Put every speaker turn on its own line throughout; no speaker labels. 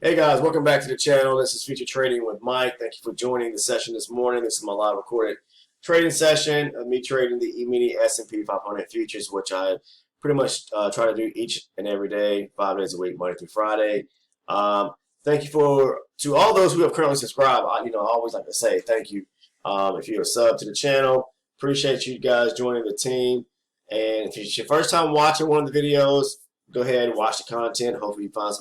Hey guys, welcome back to the channel. This is Future Trading with Mike. Thank you for joining the session this morning. This is my live recorded trading session of me trading the Emini S&P 500 futures, which I pretty much try to do each and every day, 5 days a week, Monday through Friday. Thank you to all those who have currently subscribed. I always like to say thank you. If you're a sub to the channel, appreciate you guys joining the team. And if it's your first time watching one of the videos, go ahead and watch the content. Hopefully you find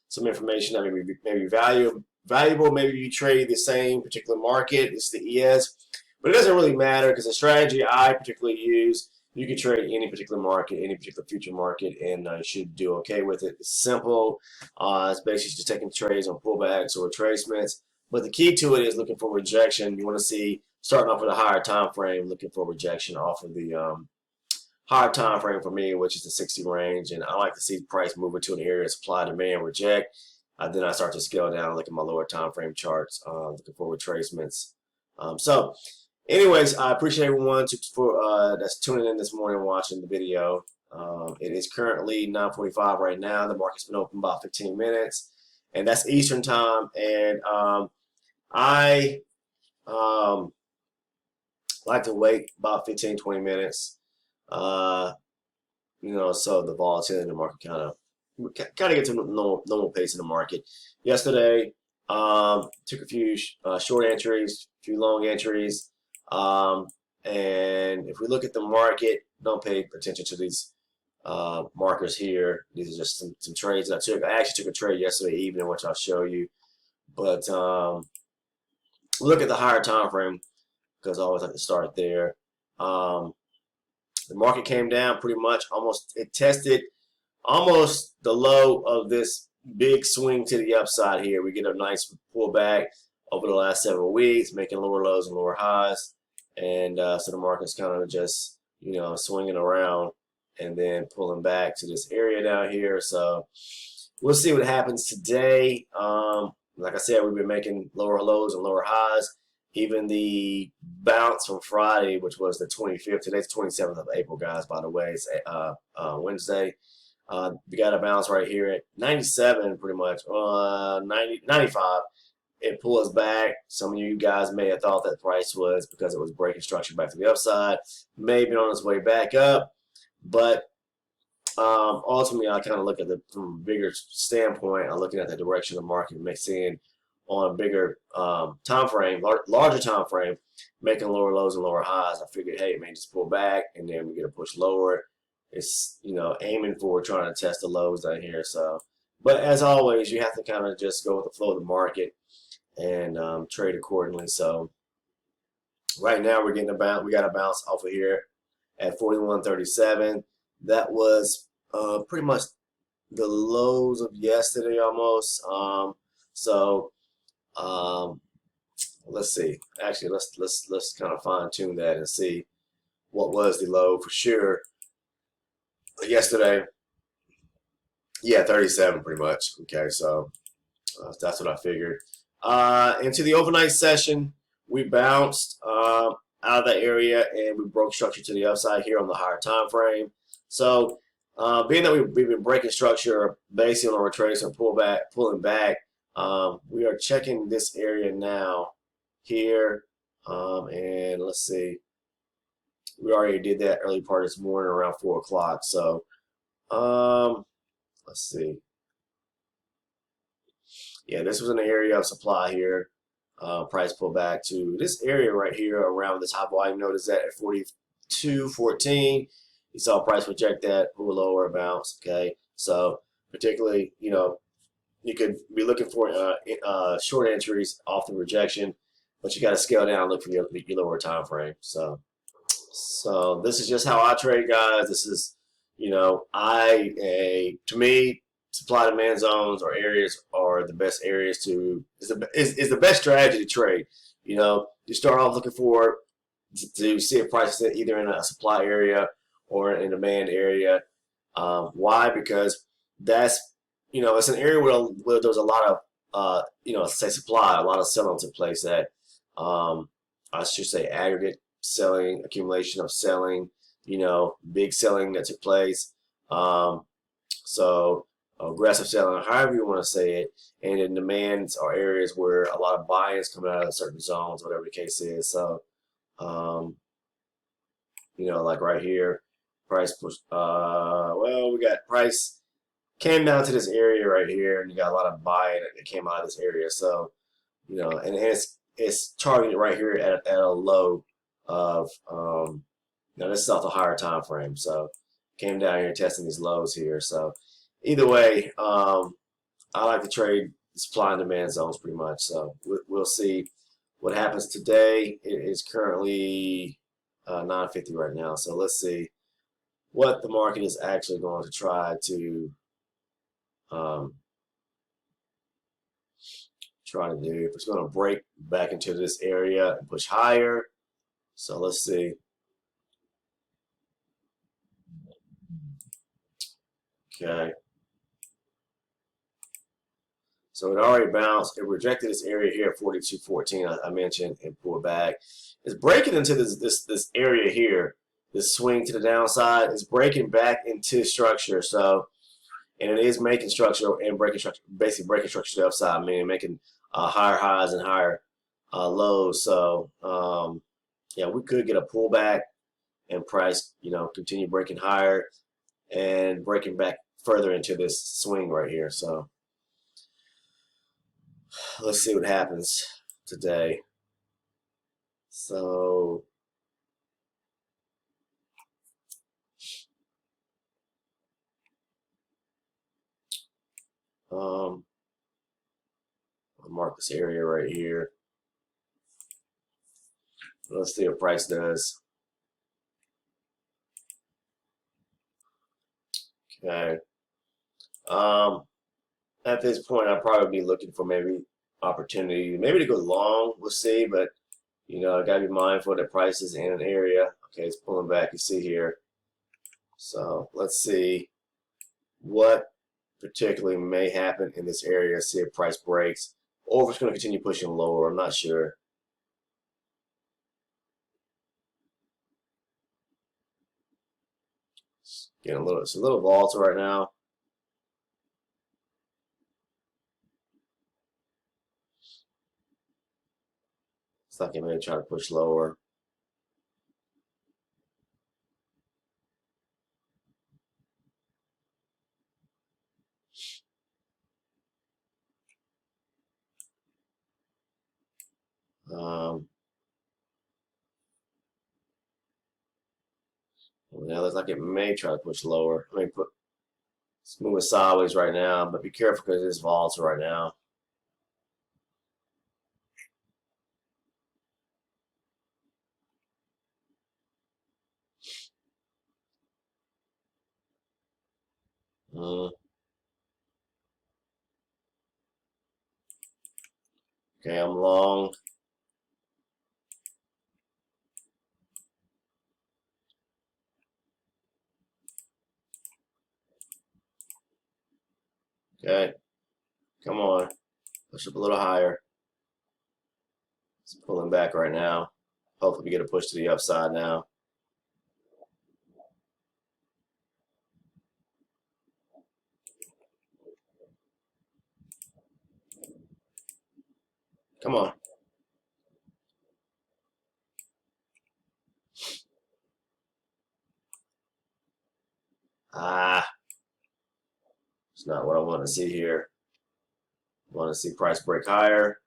some information that may be valuable. Maybe you trade the same particular market. It's the ES, but it doesn't really matter because the strategy I particularly use, you can trade any particular market, any particular future market, and you should do okay with it. It's simple. It's basically just taking trades on pullbacks or retracements. But the key to it is looking for rejection. You want to see, starting off with a higher time frame, looking for rejection off of the higher time frame for me, which is the 60 range, and I like to see price move into an area of supply, demand, reject. Then I start to scale down, look at my lower time frame charts, looking for retracements. So, anyways, I appreciate everyone that's tuning in this morning, watching the video. It is currently 9:45 right now. The market's been open about 15 minutes, and that's Eastern time. And I like to wait about 15-20 minutes. So the volatility in the market kind of get to normal pace in the market. Yesterday, took a few short entries, a few long entries, and if we look at the market, don't pay attention to these markers here. These are just some trades that I took. I actually took a trade yesterday evening, which I'll show you. But look at the higher time frame because I always like to start there. The market came down pretty much it tested almost the low of this big swing to the upside here. We get a nice pullback over the last several weeks, making lower lows and lower highs. And so the market's kind of just, swinging around and then pulling back to this area down here. So we'll see what happens today. Like I said, we've been making lower lows and lower highs. Even the bounce from Friday, which was the 25th, today's the 27th of April, guys, by the way. It's Wednesday. We got a bounce right here at 97, pretty much, 95. It pulls back. Some of you guys may have thought that price was because it was breaking structure back to the upside, maybe on its way back up. But ultimately, I kind of look at it from a bigger standpoint. I'm looking at the direction of the market, seeing on a bigger time frame, larger time frame, making lower lows and lower highs. I figured, hey, it may just pull back, and then we get a push lower. It's aiming for trying to test the lows down here. So, but as always, you have to kind of just go with the flow of the market and trade accordingly. So, right now we're getting a bounce. We got a bounce off of here at 41.37. That was pretty much the lows of yesterday almost. Let's see. Actually, let's kind of fine tune that and see what was the low for sure yesterday. Yeah, 37 pretty much. Okay, so that's what I figured. Into the overnight session, we bounced out of that area and we broke structure to the upside here on the higher time frame. So being that we've been breaking structure basically on a retracement pulling back. We are checking this area now here, and let's see. We already did that early part this morning around 4 o'clock. So, let's see. Yeah, this was an area of supply here. Price pulled back to this area right here around this high volume. Notice that at 42.14, you saw price reject that, pull lower, bounce. Okay, so particularly, you could be looking for short entries off the rejection, but you got to scale down and look for your lower time frame. So this is just how I trade, guys. This is, to me, supply demand zones or areas are the best areas is the best strategy to trade. You start off looking for to see if price is either in a supply area or in a demand area. Why? Because that's it's an area where there's a lot of, say supply, a lot of selling took place that, I should say aggregate selling, accumulation of selling, big selling that took place. So aggressive selling, however you want to say it, and in demands are areas where a lot of buy-ins coming out of certain zones, whatever the case is. So, um, like right here, price push. Well, we got price came down to this area right here, and you got a lot of buy-in that came out of this area. So, and it's targeted right here at a low of this is off a higher time frame. So, came down here testing these lows here. So, either way, I like to trade supply and demand zones pretty much. So we'll see what happens today. It is currently 9:50 right now. So let's see what the market is actually going to try to um, do. If it's going to break back into this area and push higher. So let's see. Okay. So it already bounced. It rejected this area here at 42.14. I mentioned and pulled back. It's breaking into this area here. This swing to the downside is breaking back into structure. So, and it is making structure and breaking structure, basically breaking structure to the upside, meaning making higher highs and higher lows. So, yeah, we could get a pullback and price, continue breaking higher and breaking back further into this swing right here. So let's see what happens today. So I'll mark this area right here. Let's see what price does. Okay. At this point, I'll probably be looking for maybe opportunity, maybe to go long. We'll see, but I gotta be mindful that price is in an area. Okay, it's pulling back. You see here. So let's see what particularly may happen in this area. See if price breaks, or if it's going to continue pushing lower. I'm not sure. It's a little volatile right now. It's like it may try to push lower. Now looks like it may try to push lower. It's moving sideways right now, but be careful because it's volatile right now. Okay, I'm long. Okay, come on. Push up a little higher. It's pulling back right now. Hopefully we get a push to the upside now. Come on. It's not what I want to see here. I want to see price break higher.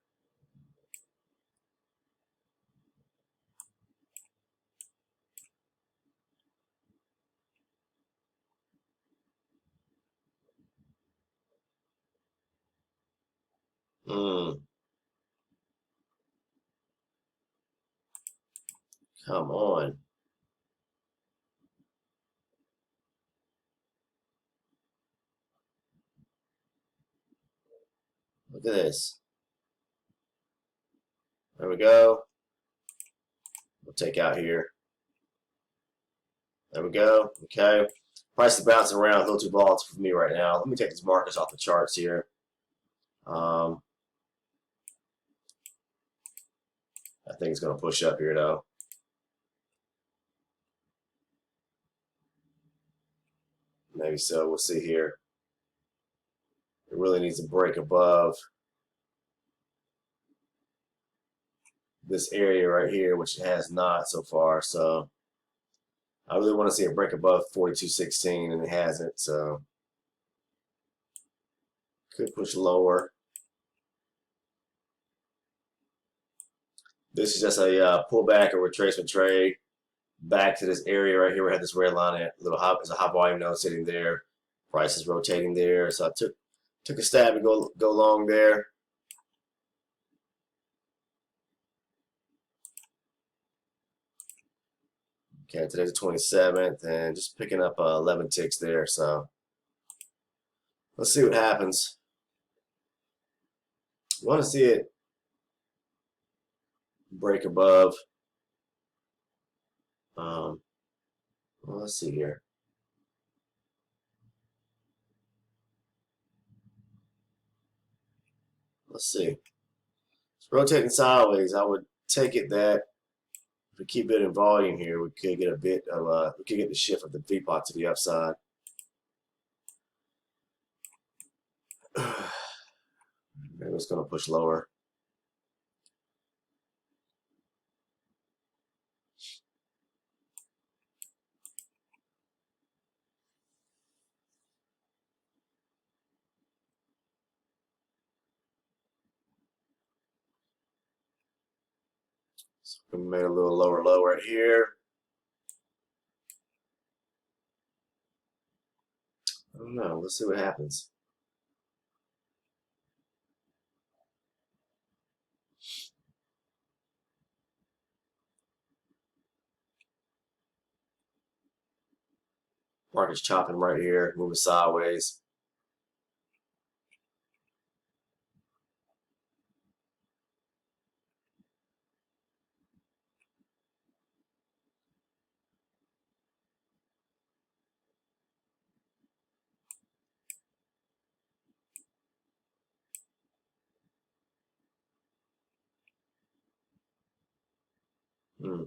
Come on. Look at this. There we go. We'll take out here. There we go. Okay. Price is bouncing around a little too volatile for me right now. Let me take these markers off the charts here. I think it's going to push up here though. Maybe so. We'll see here. really needs to break above this area right here, which it has not so far. So I really want to see it break above 42.16, and it hasn't. So could push lower. This is just a pullback or retracement trade back to this area right here. We have this red line at there's a high volume node sitting there. Price is rotating there. So I took a stab and go long there. Okay, today's the 27th, and just picking up 11 ticks there. So let's see what happens. You want to see it break above. Well, let's see here. Let's see. It's rotating sideways. I would take it that if we keep it in volume here, we could get a bit of we could get the shift of the VPOT to the upside. Maybe it's going to push lower. So we made a little lower low right here. I don't know. Let's see what happens. Market's chopping right here, moving sideways. Hmm.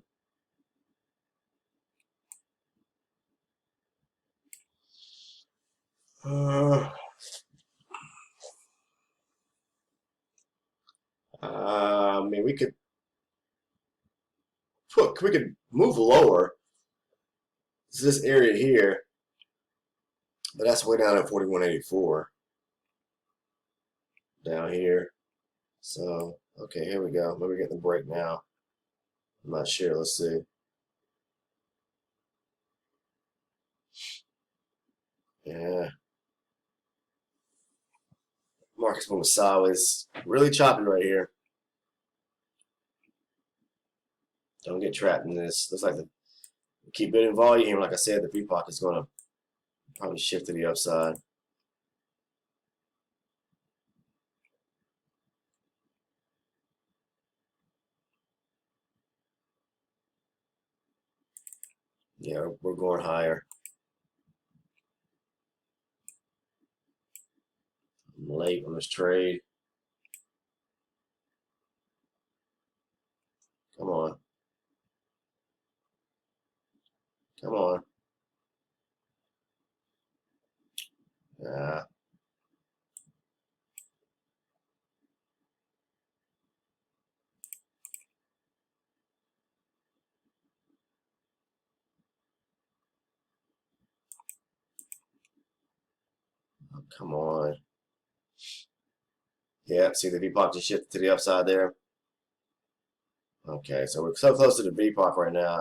I mean, we could move lower. It's this area here, but that's way down at 41.84 down here. So okay, here we go. Maybe get the break now. I'm not sure. Let's see. Yeah, market's moving sideways. Really choppy right here. Don't get trapped in this. Looks like keep it in volume. Like I said, the VPOC is going to probably shift to the upside. Yeah, we're going higher. I'm late on this trade. Come on. Come on. Yeah. Oh, come on. Yeah, see the VPOC just shifted to the upside there. Okay, so we're so close to the VPOC right now.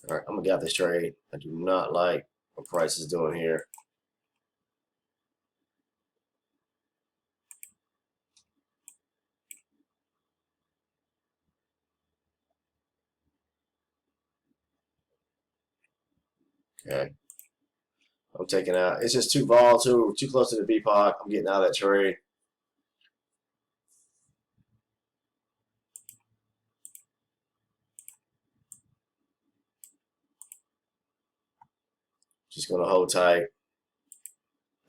All right, I'm gonna get out this trade. I do not like what price is doing here. Okay, I'm taking out. It's just too volatile, too close to the VPOC. I'm getting out of that trade. Just gonna hold tight.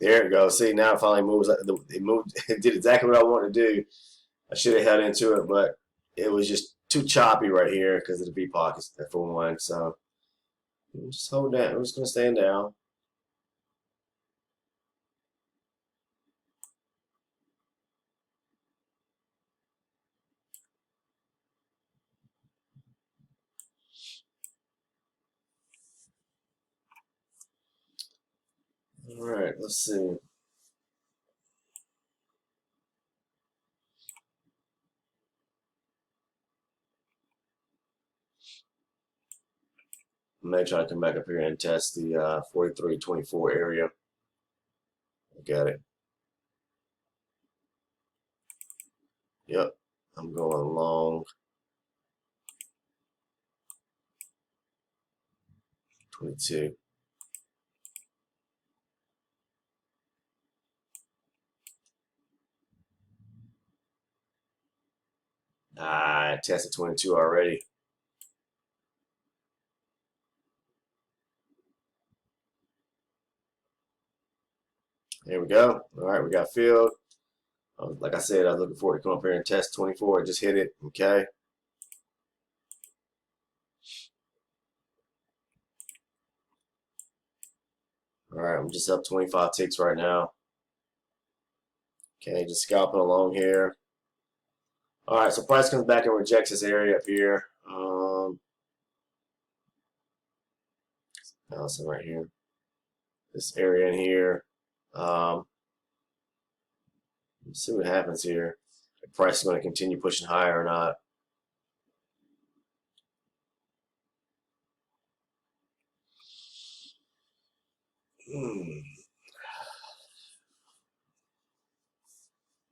There it goes. See, now it finally moves. It moved. It did exactly what I wanted to do. I should have held into it, but it was just too choppy right here because of the VPOC for one. So Just hold that. I'm just gonna stand down. All right, let's see. I may try to come back up here and test the 43.24 area. I got it. Yep, I'm going long 22. I tested 22 already. Here we go. All right, we got filled. Like I said, I was looking forward to come up here and test 24. I just hit it. Okay. All right, I'm just up 25 ticks right now. Okay, just scalping along here. All right, so price comes back and rejects this area up here. Bouncing right here. This area in here. Let's see what happens here. The price is going to continue pushing higher or not. The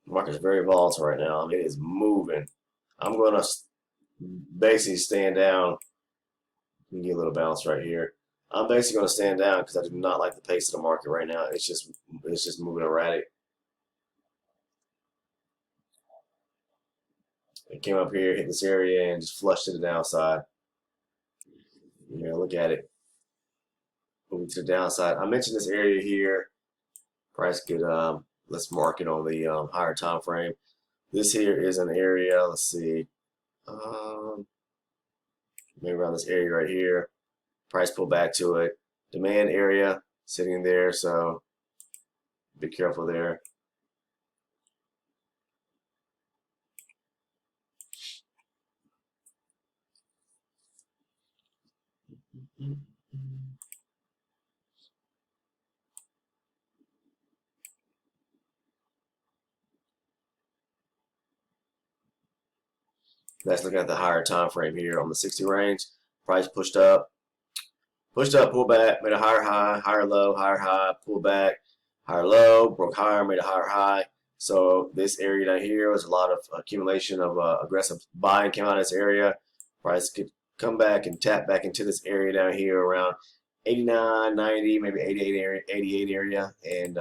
market is very volatile right now. I mean, it is moving. I'm going to basically stand down. You can get a little bounce right here. I'm basically going to stand down because I do not like the pace of the market right now. It's just moving erratic. It came up here, hit this area, and just flushed to the downside. Yeah, look at it. Moving to the downside. I mentioned this area here. Price could let's mark it on the higher time frame. This here is an area. Let's see. Maybe around this area right here. Price pull back to it. Demand area sitting there, so be careful there. Let's look at the higher time frame here on the 60 range. Price pushed up, pull back, made a higher high, higher high, pull back, higher low, broke higher, made a higher high. So this area down here was a lot of accumulation of aggressive buying came out of this area. Price could come back and tap back into this area down here around 89, 90, maybe 88 area, and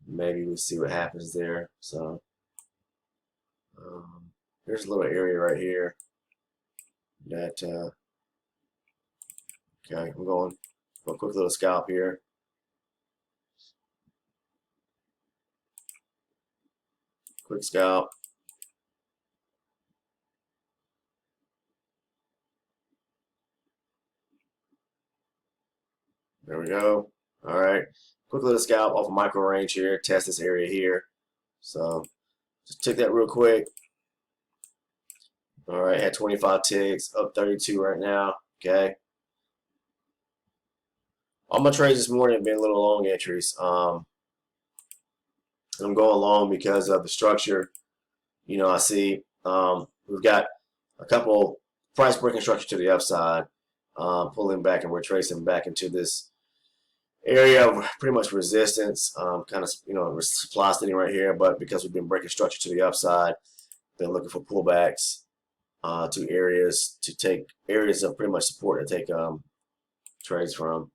maybe we'll see what happens there. So there's a little area right here that okay, I'm going for a quick little scalp here. Quick scalp. There we go. All right. Quick little scalp off of micro range here. Test this area here. So just check that real quick. All right, at 25 ticks, up 32 right now. Okay. All my trades this morning have been little long entries. I'm going long because of the structure. You know, I see we've got a couple price breaking structure to the upside, pulling back and retracing back into this area of pretty much resistance, kind of, you know, supply standing right here, but because we've been breaking structure to the upside, been looking for pullbacks to areas to take areas of pretty much support to take trades from.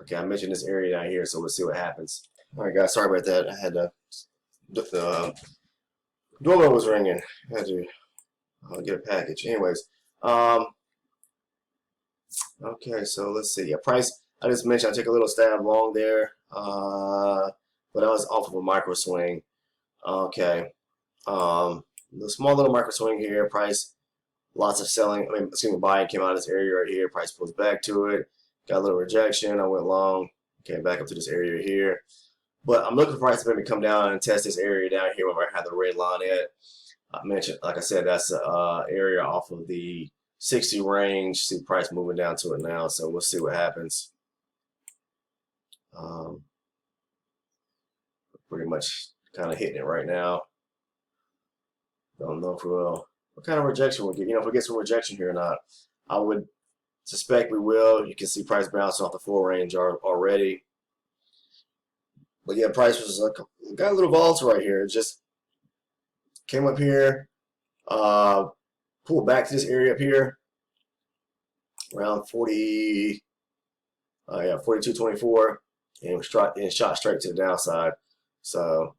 Okay, I mentioned this area down here, so we'll see what happens. All right, guys, sorry about that. I had the doorbell was ringing. I had to get a package. Anyways, okay, so let's see. Yeah, price. I just mentioned I took a little stab long there, but I was off of a micro swing. Okay, the small little micro swing here. Price lots of selling. I mean, excuse me, buying came out of this area right here. Price pulls back to it. Got a little rejection. I went long. Came back up to this area here. But I'm looking for price to maybe come down and test this area down here where I have the red line at. I mentioned, like I said, that's the area off of the 60 range. See price moving down to it now. So we'll see what happens. Um, Pretty much kind of hitting it right now. Don't know if we'll, what kind of rejection we'll get. If we get some rejection here or not. I would suspect we will. You can see price bouncing off the 4 range already. But yeah, price was got a little volatile right here. It just came up here, pulled back to this area up here, around 40, yeah, 42.24, and shot straight to the downside. So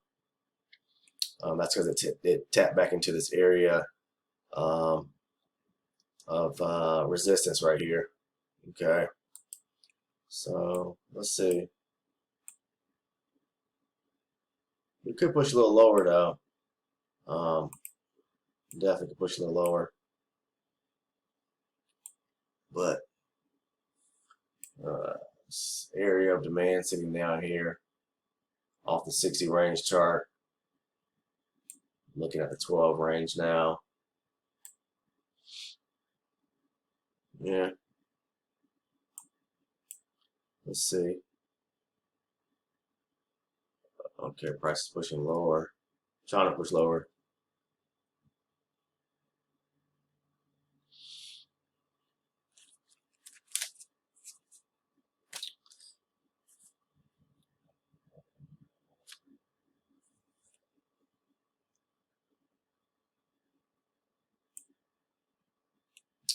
that's because it tapped back into this area of resistance right here. Okay, so let's see. We could push a little lower though. Definitely could push a little lower, but this area of demand sitting down here off the 60 range chart. Looking at the 12 range now. Yeah. Let's see. Okay, price is pushing lower. Trying to push lower.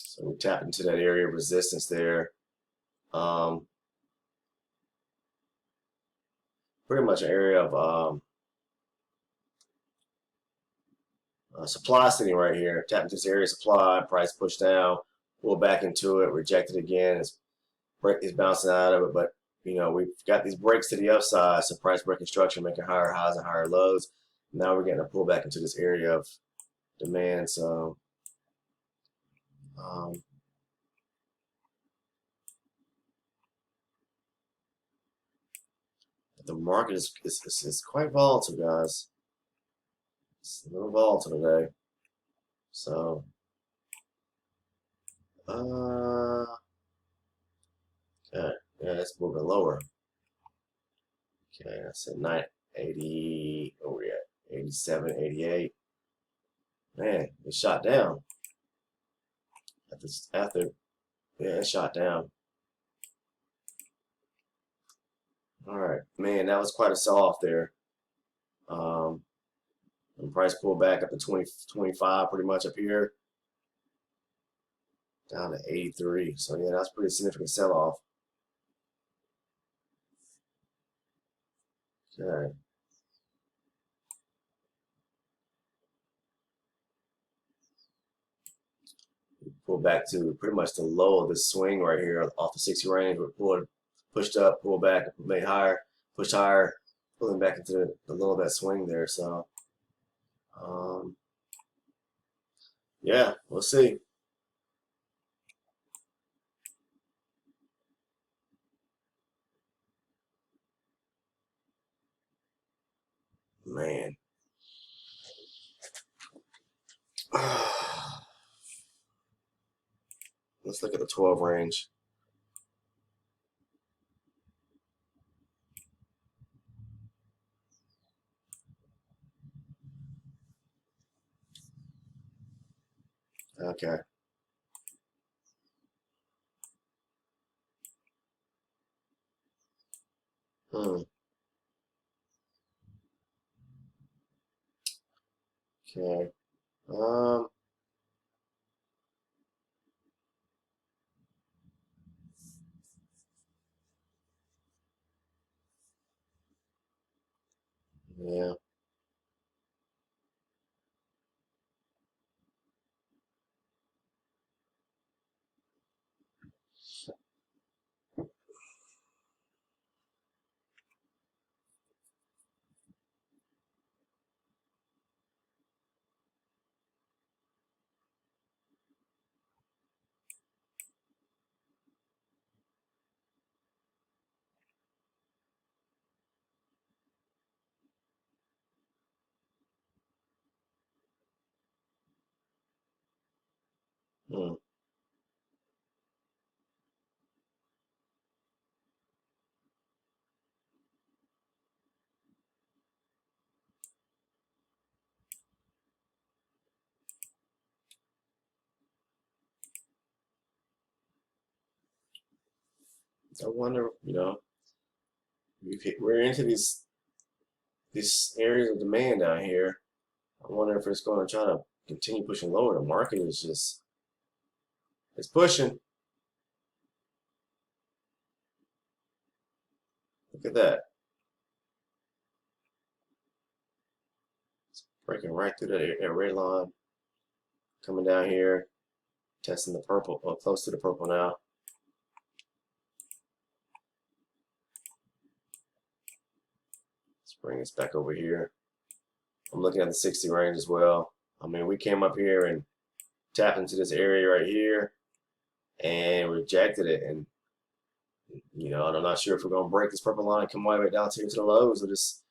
So we tapped into that area of resistance there. Pretty much an area of supply sitting right here. Tapped into this area of supply, price pushed down, pulled back into it, rejected again. It's bouncing out of it, but we've got these breaks to the upside, so price break construction making higher highs and higher lows. Now we're getting a pull back into this area of demand. So the market is quite volatile, guys. It's a little volatile today. So okay, yeah, it's moving lower. Okay, that's at 980. Where we at? 87, 88. Man, it shot down. After yeah, it shot down. All right, man, that was quite a sell-off there. And price pulled back up to 20, 25 pretty much up here, down to 83. So yeah, that's pretty significant sell-off. Okay. Pull back to pretty much the low of this swing right here off the 60 range. We're pushed up, pulled back, made higher, pushed higher, pulling back into the low of that swing there. So, yeah, we'll see. Man. Let's look at the 12 range. Okay. Hmm. Okay. Um. Yeah. I wonder, we're into these areas of demand down here. I wonder if it's going to try to continue pushing lower. The market is just it's pushing. Look at that, breaking right through that red line, coming down here, testing the purple, close to the purple now. Let's bring this back over here. I'm looking at the 60 range as well. I mean, we came up here and tapped into this area right here and rejected it. And, I'm not sure if we're going to break this purple line and come all the way down to the lows of this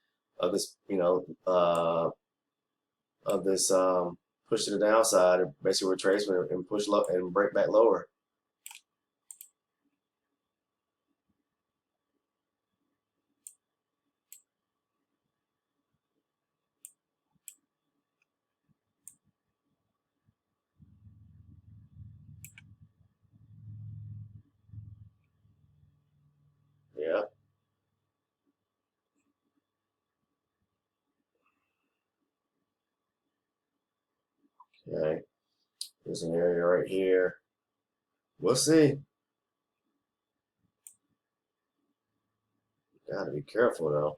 push to the downside, or basically retracement and push low and break back lower. Yeah. Okay. There's an area right here. We'll see. Gotta be careful though.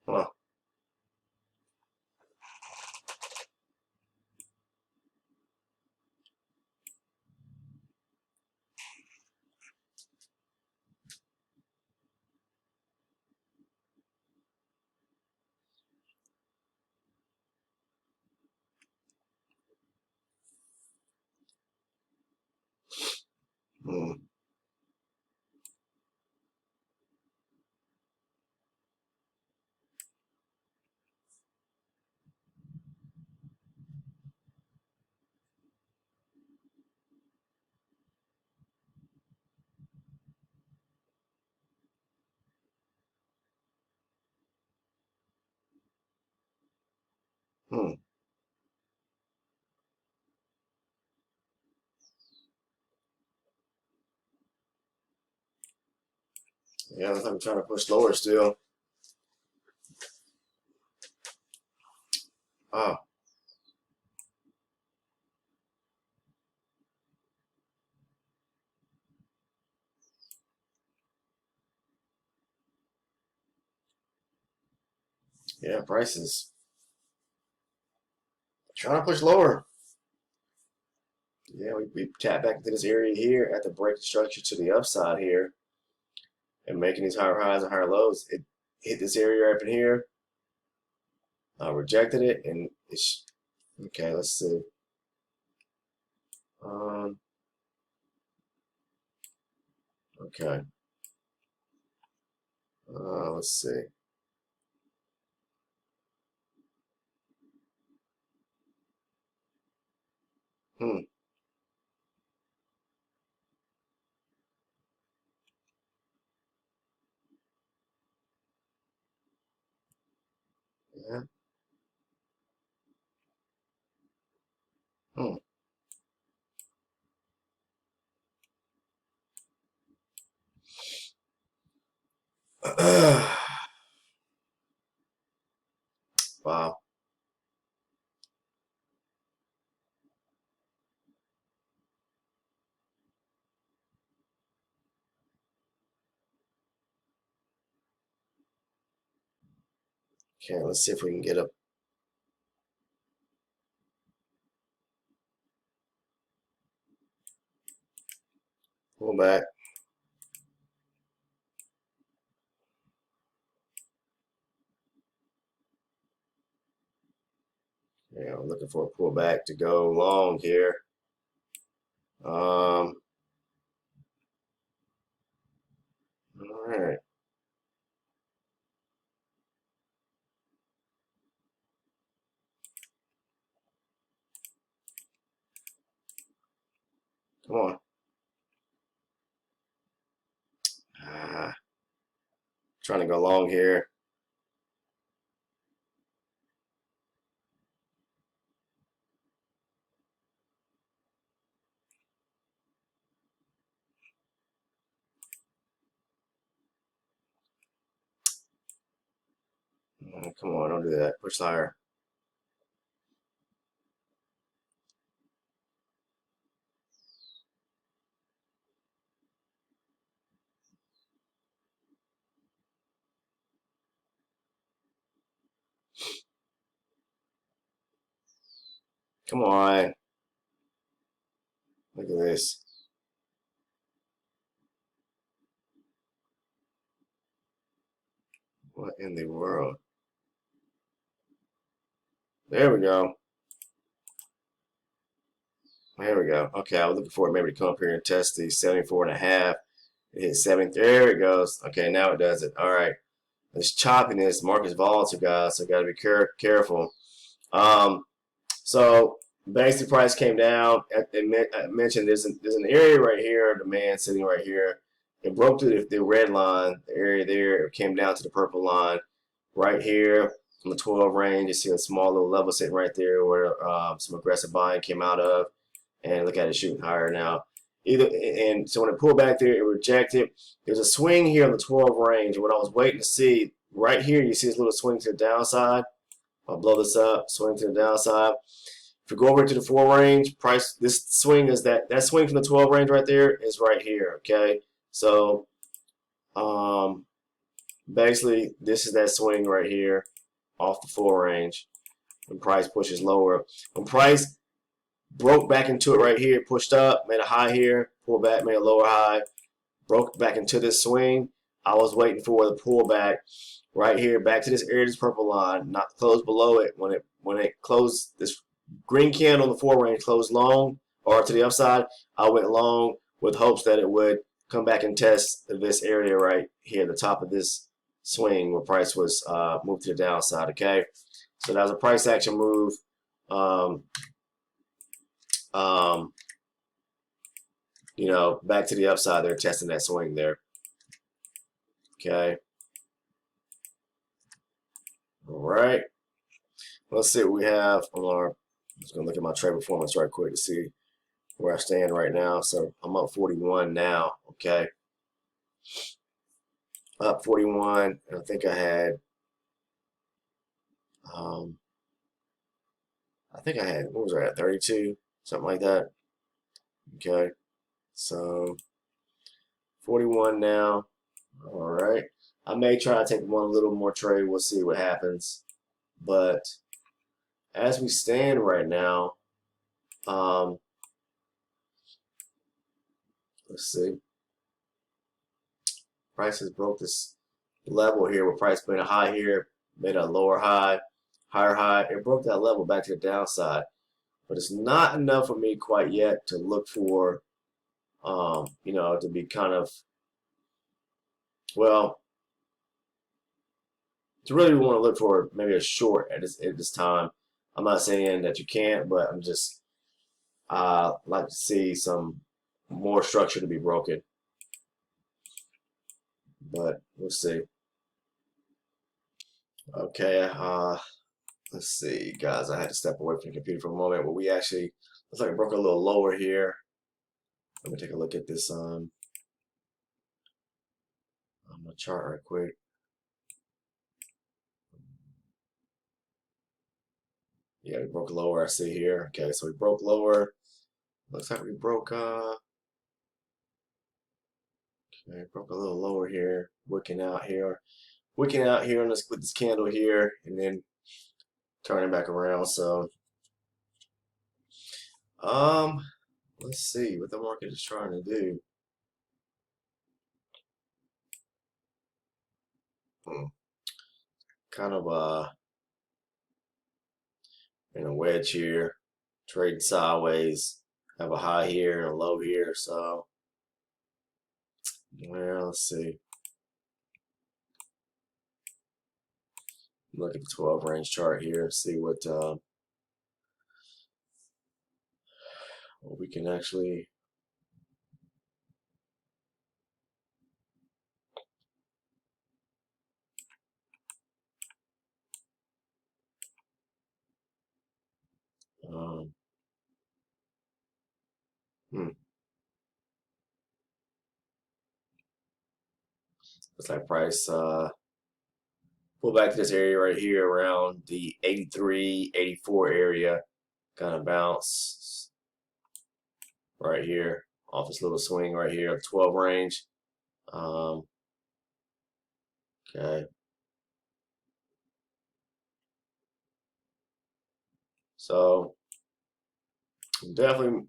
Huh. Hmm. Hmm. Yeah, looks like I'm trying to push lower still. Oh, yeah, prices trying to push lower. Yeah, we tap back into this area here at the break structure to the upside here and making these higher highs and higher lows. It hit this area up in here, rejected it, and it's okay. Let's see. Um, okay. Let's see. Hmm. Yeah. Hmm. Wow. Okay, let's see if we can get a pullback. Yeah, I'm looking for a pullback to go long here. All right. Come on. Ah, trying to go long here. Come on, don't do that. Push higher. Come on. Look at this. What in the world? There we go. There we go. Okay, I was looking for it maybe to come up here and test the 74.5. It hit 70. There it goes. Okay, now it does it. All right. This choppiness, market's volatile, guys, so got to be careful. Um, so basic price came down. I mentioned there's an area right here, demand sitting right here. It broke through the red line, the area there. It came down to the purple line right here from the 12 range. You see a small little level sitting right there where some aggressive buying came out of. And look at it shooting higher now. And so when it pulled back there, it rejected. There's a swing here on the 12 range. What I was waiting to see right here, you see this little swing to the downside. I'll blow this up, swing to the downside. If you go over to the 4 range, price, this swing is that swing from the 12 range right there is right here, okay? So basically this is that swing right here off the 4 range when price pushes lower. When price broke back into it right here, pushed up, made a high here, pulled back, made a lower high, broke back into this swing. I was waiting for the pullback right here, back to this area, this purple line, not close below it. When it closed, this green candle on the 4 range closed long or to the upside, I went long with hopes that it would come back and test this area right here, the top of this swing where price was moved to the downside. Okay, so that was a price action move. You know, back to the upside there, testing that swing there. Okay. All right. Let's see what we have on our. I'm just gonna look at my trade performance right quick to see where I stand right now. So I'm up 41 now. Okay. Up 41, and I think I had. What was I at? 32, something like that. Okay. So 41 now. All right. I may try to take one little more trade. We'll see what happens. But as we stand right now, let's see. Price has broke this level here where price made a high here, made a lower high, higher high. It broke that level back to the downside. But it's not enough for me quite yet to look for, you know, to be kind of, well, to really want to look for maybe a short at this time. I'm not saying that you can't, but I'm just like to see some more structure to be broken. But we'll see. Okay, let's see, guys. I had to step away from the computer for a moment, but we actually looks like it broke a little lower here. Let me take a look at this on my chart right quick. Yeah, we broke lower. I see here. Okay, so we broke lower. Looks like we broke. Okay, broke a little lower here. Wicking out here on this with this candle here, and then turning back around. So, let's see what the market is trying to do. Kind of in a wedge here, trading sideways. Have a high here and a low here. So, well, let's see. Look at the 12 range chart here and see what we can actually. Um, hmm. Looks like price pull back to this area right here around the 83, 84 area, kind of bounce right here off this little swing right here, 12 range. Um, okay, so definitely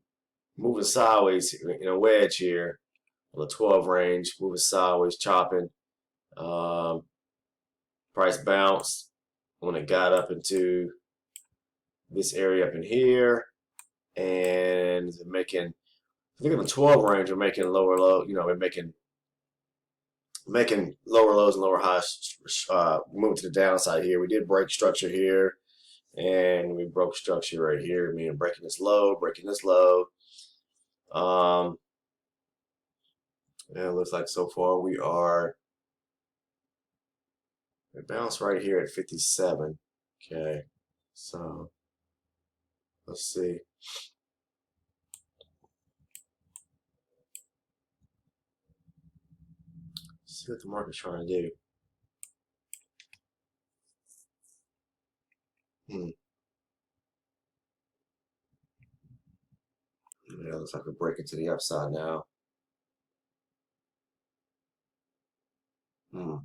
moving sideways in a wedge here on the 12 range, moving sideways, chopping. Um, Price bounced when it got up into this area up in here, and making, I think in the 12 range, we're making lower low. You know, we're making lower lows and lower highs. Moving to the downside here. We did break structure here, and we broke structure right here, meaning breaking this low, breaking this low. Um, and it looks like so far we bounced right here at 57. Okay, so let's see. See what the market's trying to do. Hmm. Yeah, looks like we're breaking to the upside now. Hmm.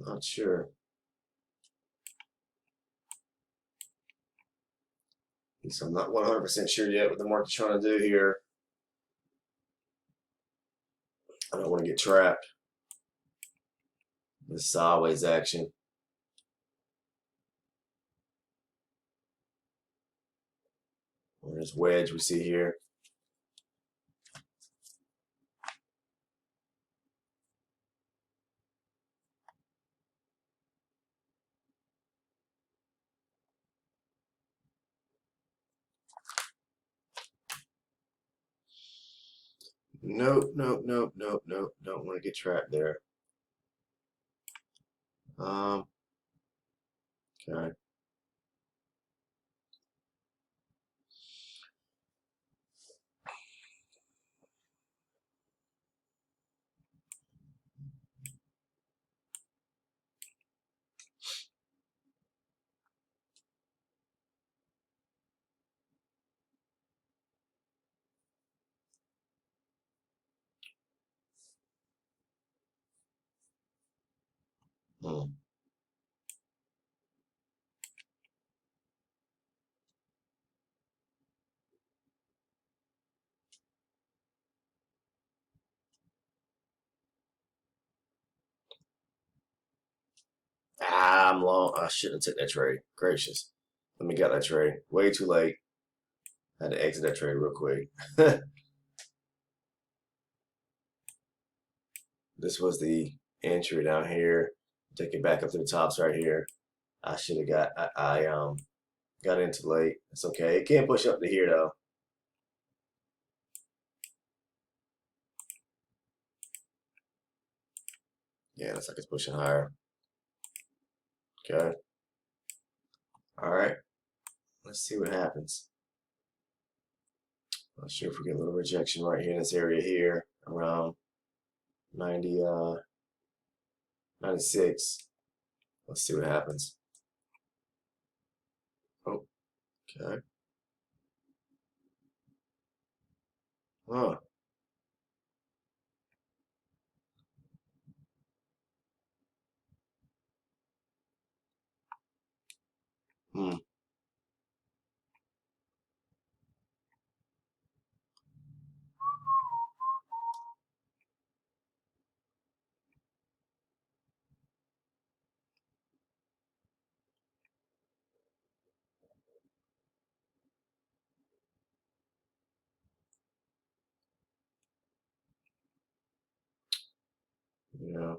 Not sure. So I'm not 100% sure yet what the market's trying to do here. I don't want to get trapped. This sideways action. Or this wedge we see here. Nope, nope, nope, nope, nope. Don't want to get trapped there. Um, okay. Hmm. Ah, I'm long. I shouldn't have took that trade. Gracious. Let me get that trade. Way too late. Had to exit that trade real quick. This was the entry down here. Take it back up to the tops right here. I should have got. I got in too late. It's okay. It can't push up to here though. Yeah, looks like it's pushing higher. Okay. All right. Let's see what happens. Not sure if we get a little rejection right here in this area here around 90, 96. Let's see what happens. Oh, okay. Huh. Hmm. Yeah.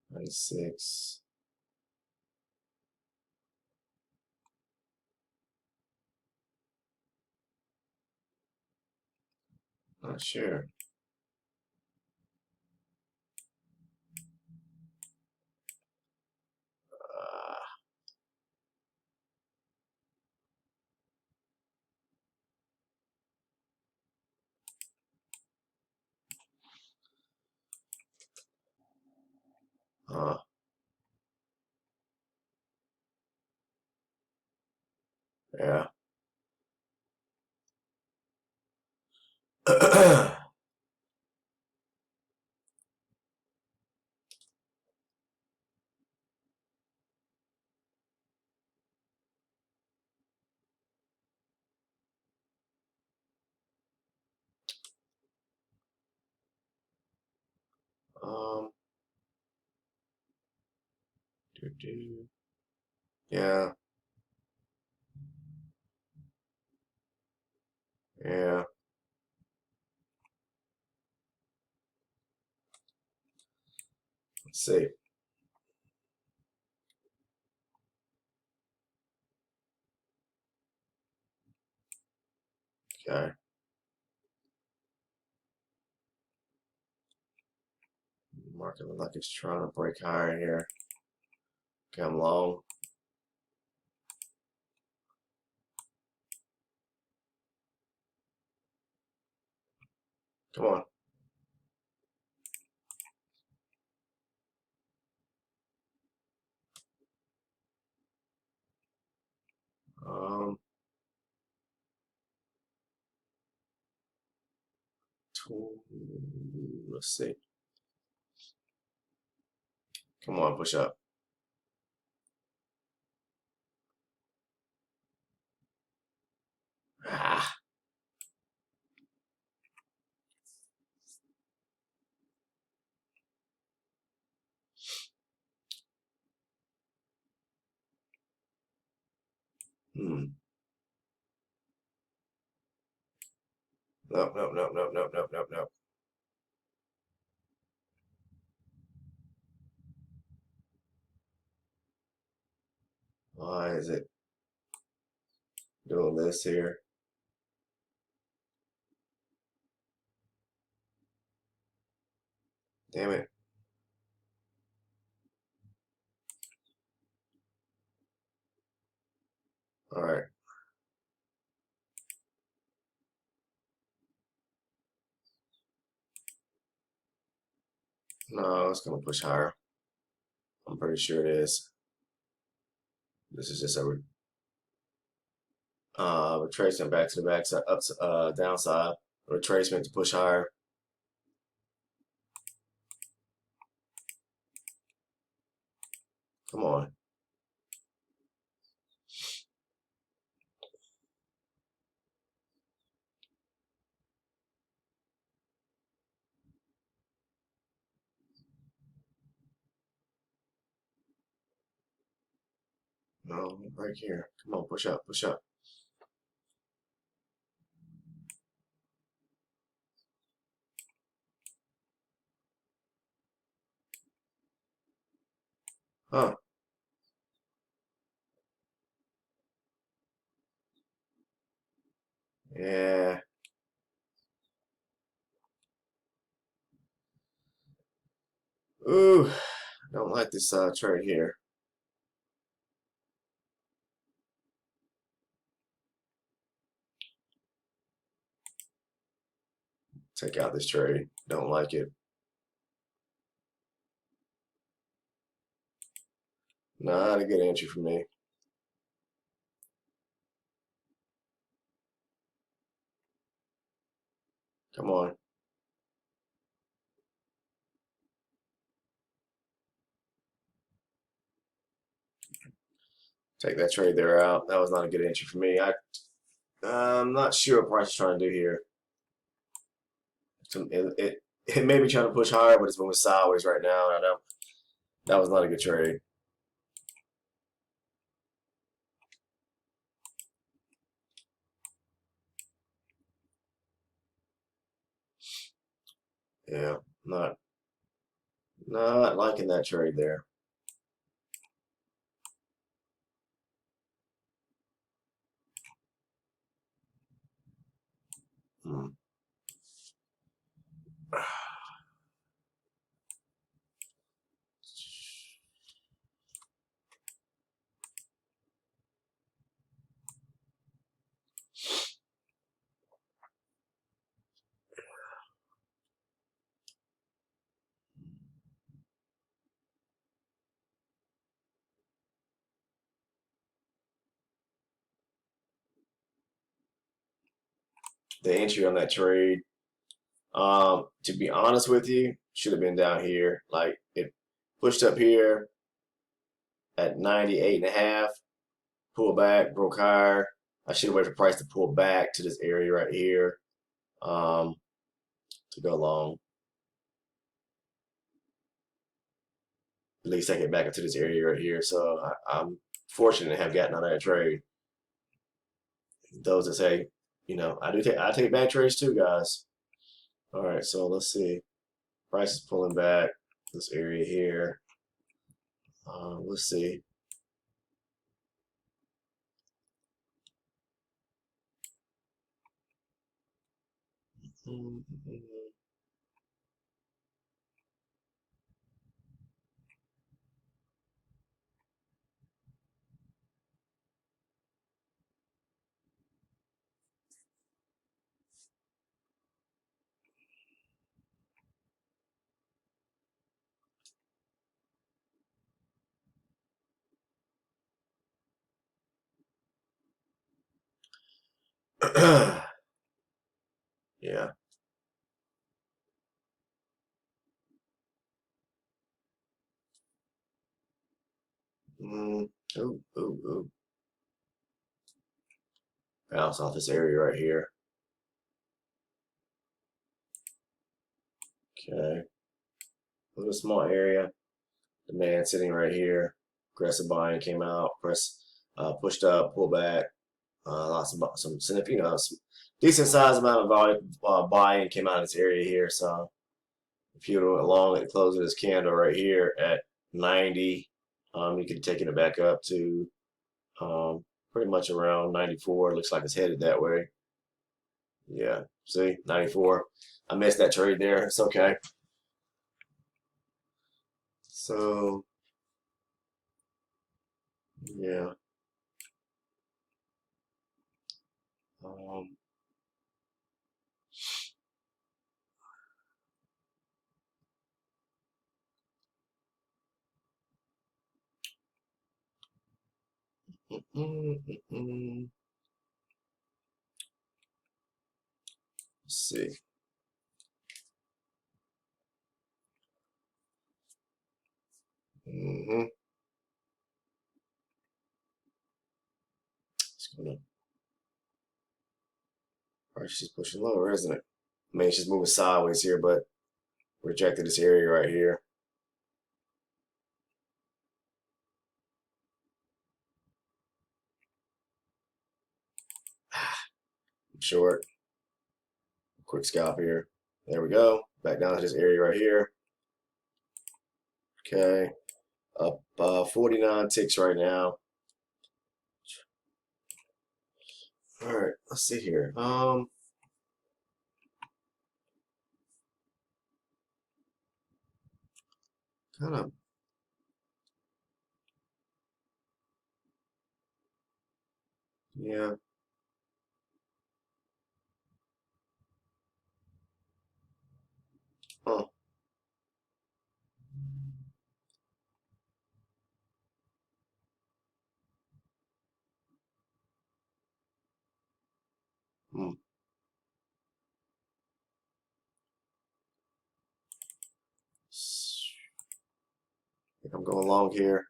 96. Not sure. Uh, yeah. um, doo-doo. Yeah, yeah. Let's see. Okay. Market look like it's trying to break higher here. Okay, I'm long. Come on. Um, two, let's see. Come on, push up. Ah. Hmm. Nope, nope, nope, nope, nope, nope, nope, nope. Why is it doing this here? Damn it. All right. No, it's gonna push higher. I'm pretty sure it is. This is just a retracement back to the backside, up, downside. Retracement to push higher. Come on. No, right here. Come on, push up, push up. Huh. Yeah. Ooh, don't like this trade here. Take out this trade. Don't like it. Not a good entry for me. Come on. Take that trade there out. That was not a good entry for me. I'm not sure what Price is trying to do here. It may be trying to push higher, but it's moving sideways right now. And I know that was not a good trade. Yeah, not liking that trade there. Hmm. the entry on that trade. To be honest with you, should have been down here. Like it pushed up here at 98.5, pull back, broke higher. I should have waited for price to pull back to this area right here um, to go long. At least take it back into this area right here. So I'm fortunate to have gotten out of that trade. Those that say, I take back trades too, guys. All right, so let's see. Price is pulling back this area here. Let's see. Yeah. Mm, ooh, ooh, ooh. Bounce off this area right here. Okay. A little small area. The man sitting right here. Aggressive buying came out. Pushed up, pulled back. Lots of some decent size amount of volume buying came out of this area here. So if you went along and close this candle right here at 90, you could take it back up to pretty much around 94. Looks like it's headed that way. Yeah, see, 94. I missed that trade there. It's okay. So, yeah. Um, mm, mm, mm, mm. Let's see. Mm-hmm. It's gonna, price is pushing lower, isn't it? I mean, it's just moving sideways here, but rejected this area right here. I'm short. Quick scalp here. There we go. Back down to this area right here. Okay. Up 49 ticks right now. All right. Let's see here. Kind of. Yeah. Huh. Hmm. I think I'm going long here.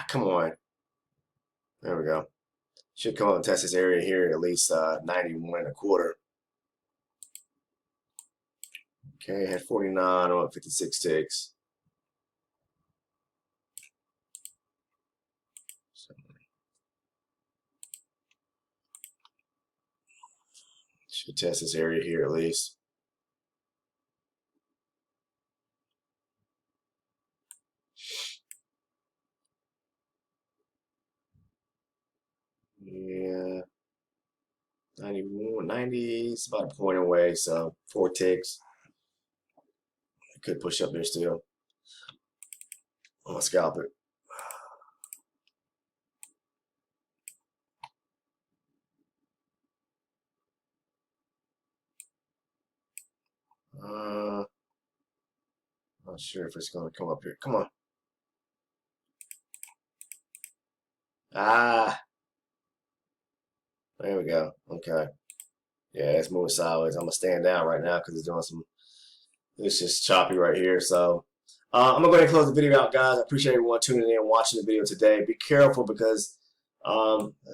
Come on. There we go. Should come up and test this area here at least 91.25. Okay, had 49 on 56 ticks. So should test this area here at least. Yeah, 91, 90, it's about a point away, so 4 ticks. Could push up there still. I'm gonna scalp it. Not sure if it's gonna come up here. Come on. Ah, there we go. Okay. Yeah, it's moving sideways. I'm gonna stand down right now because it's doing some. It's just choppy right here. So I'm gonna go ahead and close the video out, guys. I appreciate everyone tuning in and watching the video today. Be careful because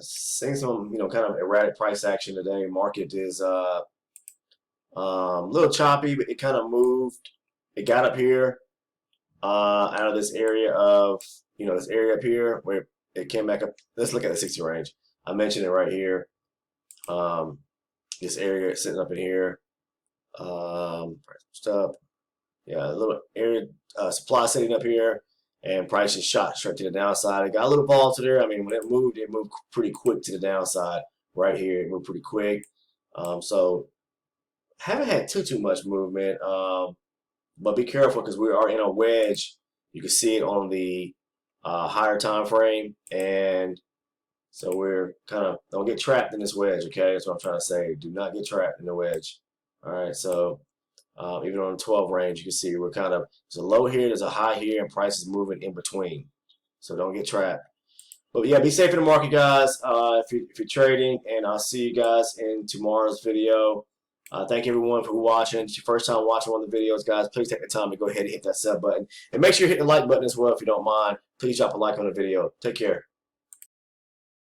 seeing some kind of erratic price action today. Market is a little choppy, but it kind of moved. It got up here out of this area of this area up here where it came back up. Let's look at the 60 range. I mentioned it right here. This area sitting up in here. Stuff. Yeah, a little area supply sitting up here, and price is shot straight to the downside. It got a little volatile there. I mean, when it moved pretty quick to the downside. Right here, it moved pretty quick. So haven't had too much movement. But be careful because we are in a wedge. You can see it on the higher time frame, and so we're kind of don't get trapped in this wedge. Okay, that's what I'm trying to say. Do not get trapped in the wedge. All right, so even on the 12 range, you can see we're kind of there's a low here, there's a high here, and price is moving in between. So don't get trapped. But yeah, be safe in the market, guys. If you're trading, and I'll see you guys in tomorrow's video. Thank everyone for watching. It's your first time watching one of the videos, guys. Please take the time to go ahead and hit that sub button. And make sure you hit the like button as well if you don't mind. Please drop a like on the video. Take care.